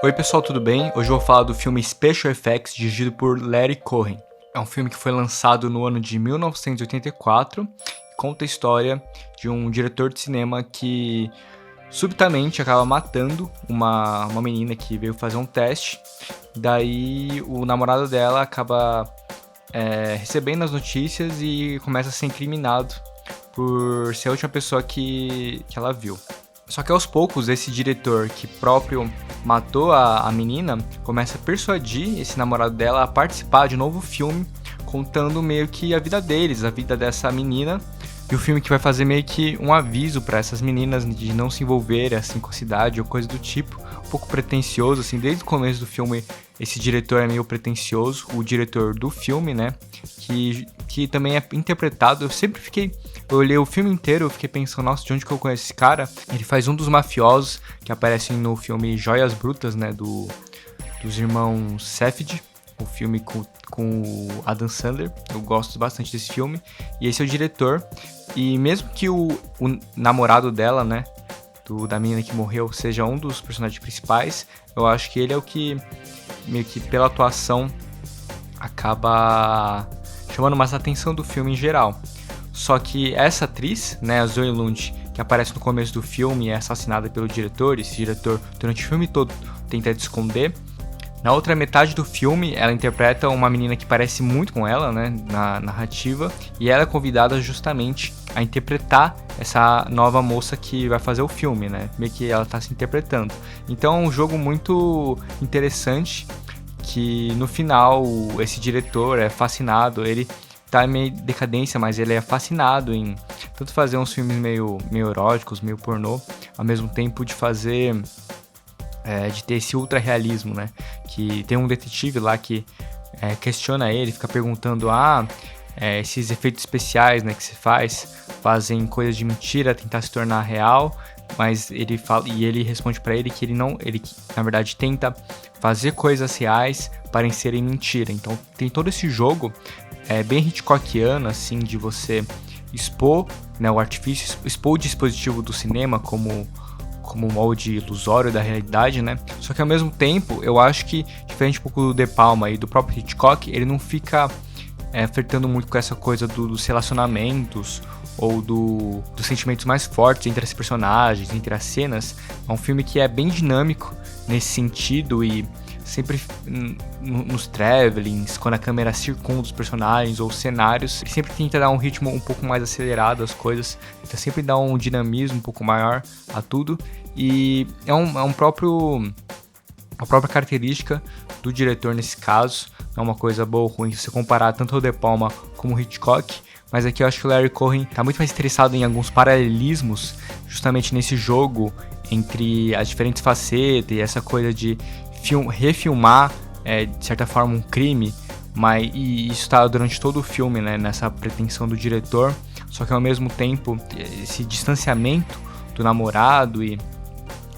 Oi pessoal, tudo bem? Hoje eu vou falar do filme Special Effects, dirigido por Larry Cohen. É um filme que foi lançado no ano de 1984 e conta a história de um diretor de cinema que subitamente acaba matando uma menina que veio fazer um teste. Daí o namorado dela acaba recebendo as notícias e começa a ser incriminado por ser a última pessoa que ela viu. Só que aos poucos, esse diretor que próprio matou a menina começa a persuadir esse namorado dela a participar de um novo filme, contando meio que a vida deles, a vida dessa menina. E o filme que vai fazer meio que um aviso para essas meninas de não se envolverem assim com a cidade ou coisa do tipo. Um pouco pretencioso, assim, desde o começo do filme esse diretor é meio pretencioso, o diretor do filme, né, que também é interpretado, eu olhei o filme inteiro, eu fiquei pensando, nossa, de onde que eu conheço esse cara? Ele faz um dos mafiosos que aparecem no filme Joias Brutas, né, dos irmãos Safdie, o filme com o Adam Sandler. Eu gosto bastante desse filme, e esse é o diretor, e mesmo que o namorado dela, né, da menina que morreu, seja um dos personagens principais, eu acho que ele é o que, meio que pela atuação, acaba chamando mais a atenção do filme em geral. Só que essa atriz, né, a Zoe Lund, que aparece no começo do filme e é assassinada pelo diretor, esse diretor durante o filme todo tenta te esconder. Na outra metade do filme, ela interpreta uma menina que parece muito com ela, né, na narrativa, e ela é convidada justamente a interpretar essa nova moça que vai fazer o filme, né, meio que ela tá se interpretando. Então é um jogo muito interessante, que no final esse diretor é fascinado, ele tá meio decadência, mas ele é fascinado em tanto fazer uns filmes meio eróticos, meio pornô, ao mesmo tempo de fazer... de ter esse ultra realismo, né? Que tem um detetive lá que questiona ele, fica perguntando: esses efeitos especiais, né, que você fazem coisas de mentira, tentar se tornar real, mas ele fala, e ele responde pra ele que ele na verdade tenta fazer coisas reais parecerem mentira. Então tem todo esse jogo bem Hitchcockiano, assim, de você expor, né, o artifício, expor o dispositivo do cinema como molde ilusório da realidade, né? Só que ao mesmo tempo, eu acho que, diferente um pouco do De Palma e do próprio Hitchcock, ele não fica flertando muito com essa coisa dos relacionamentos ou dos sentimentos mais fortes entre as personagens, entre as cenas. É um filme que é bem dinâmico nesse sentido e sempre nos travelings, quando a câmera circunda os personagens ou cenários, ele sempre tenta dar um ritmo um pouco mais acelerado às coisas, tenta sempre dar um dinamismo um pouco maior a tudo, e é uma própria característica do diretor nesse caso. Não é uma coisa boa ou ruim se você comparar tanto o De Palma como o Hitchcock, mas aqui eu acho que o Larry Cohen está muito mais interessado em alguns paralelismos justamente nesse jogo entre as diferentes facetas e essa coisa de refilmar, de certa forma, um crime, e isso está durante todo o filme, né, nessa pretensão do diretor, só que ao mesmo tempo esse distanciamento do namorado e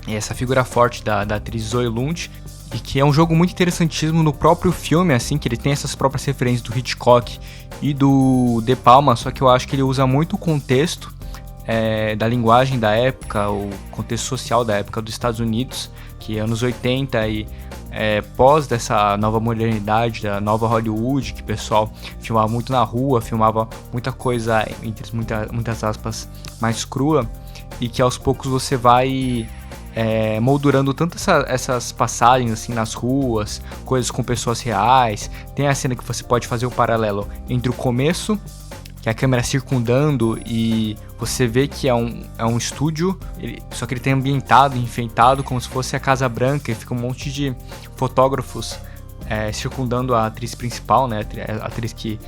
essa figura forte da atriz Zoe Lund, e que é um jogo muito interessantíssimo no próprio filme, assim, que ele tem essas próprias referências do Hitchcock e do De Palma, só que eu acho que ele usa muito o contexto da linguagem da época, o contexto social da época dos Estados Unidos, que é anos 80 e pós dessa nova modernidade, da nova Hollywood, que o pessoal filmava muito na rua, filmava muita coisa, entre muitas aspas, mais crua, e que aos poucos você vai moldurando tanto essas passagens assim nas ruas, coisas com pessoas reais. Tem a cena que você pode fazer um paralelo entre o começo, que é a câmera circundando, e você vê que é um estúdio, só que ele tem ambientado, enfeitado, como se fosse a Casa Branca, e fica um monte de fotógrafos circundando a atriz principal, né, a atriz que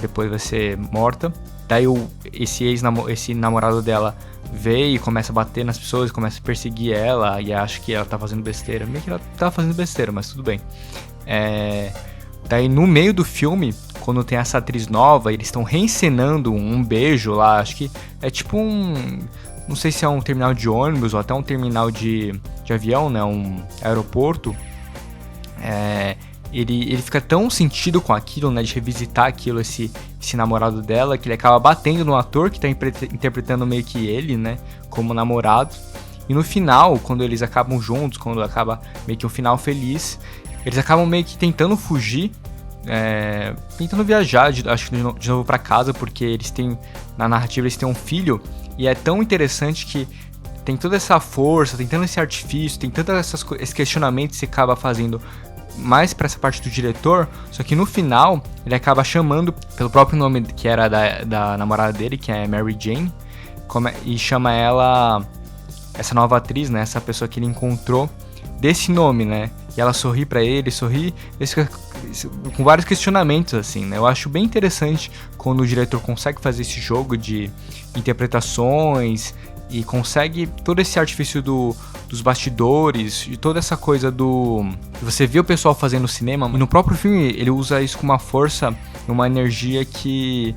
depois vai ser morta. Daí esse namorado dela vê e começa a bater nas pessoas, começa a perseguir ela, e acha que ela tá fazendo besteira. Meio que ela tá fazendo besteira, mas tudo bem. Daí no meio do filme, quando tem essa atriz nova, eles estão reencenando um beijo lá, acho que é tipo não sei se é um terminal de ônibus ou até um terminal de avião, né, um aeroporto. Ele fica tão sentido com aquilo, né, de revisitar aquilo, esse namorado dela, que ele acaba batendo no ator que tá interpretando meio que ele, né, como namorado. E no final, quando eles acabam juntos, quando acaba meio que um final feliz, eles acabam meio que tentando fugir, tentando viajar, acho que de novo pra casa, porque eles têm, na narrativa, eles têm um filho, e é tão interessante que tem toda essa força, tem tanto esse artifício, tem tantos esses questionamentos que você acaba fazendo mais pra essa parte do diretor, só que no final ele acaba chamando pelo próprio nome que era da namorada dele, que é Mary Jane, e chama ela, essa nova atriz, né, essa pessoa que ele encontrou, desse nome, né, e ela sorri pra ele, com vários questionamentos, assim, né, eu acho bem interessante quando o diretor consegue fazer esse jogo de interpretações e consegue todo esse artifício dos bastidores e toda essa coisa você vê o pessoal fazendo no cinema, e no próprio filme ele usa isso com uma força e uma energia que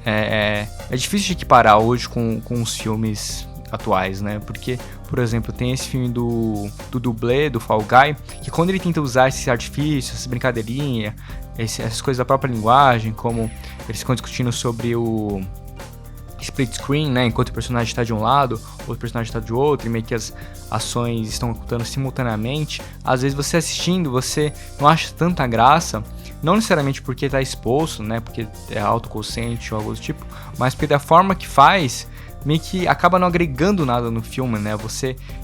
é difícil de equiparar hoje com os filmes atuais, né? Porque, por exemplo, tem esse filme do dublê, do Fall Guy, que quando ele tenta usar esses artifícios, essa brincadeirinha, essas coisas da própria linguagem, como eles ficam discutindo sobre o split screen, né? Enquanto o personagem está de um lado, outro personagem está de outro, e meio que as ações estão ocultando simultaneamente. Às vezes você assistindo, você não acha tanta graça, não necessariamente porque está exposto, né? Porque é autoconsciente ou algo do tipo, mas porque da forma que faz, meio que acaba não agregando nada no filme, né?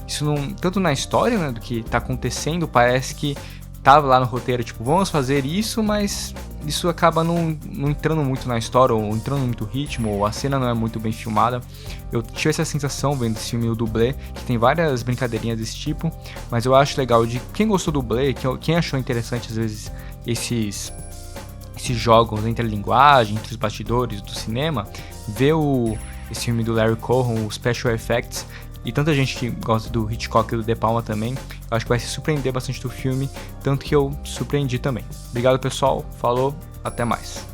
Isso não, tanto na história, né, do que está acontecendo, parece que tava lá no roteiro, tipo, vamos fazer isso, mas isso acaba não entrando muito na história, ou entrando muito ritmo, ou a cena não é muito bem filmada. Eu tive essa sensação vendo esse filme, o Dublê, que tem várias brincadeirinhas desse tipo, mas eu acho legal de quem gostou do Dublê, quem achou interessante às vezes esses jogos entre a linguagem, entre os bastidores do cinema, ver esse filme do Larry Cohen, o Special Effects, e tanta gente que gosta do Hitchcock e do De Palma também, eu acho que vai se surpreender bastante do filme, tanto que eu surpreendi também. Obrigado, pessoal, falou, até mais.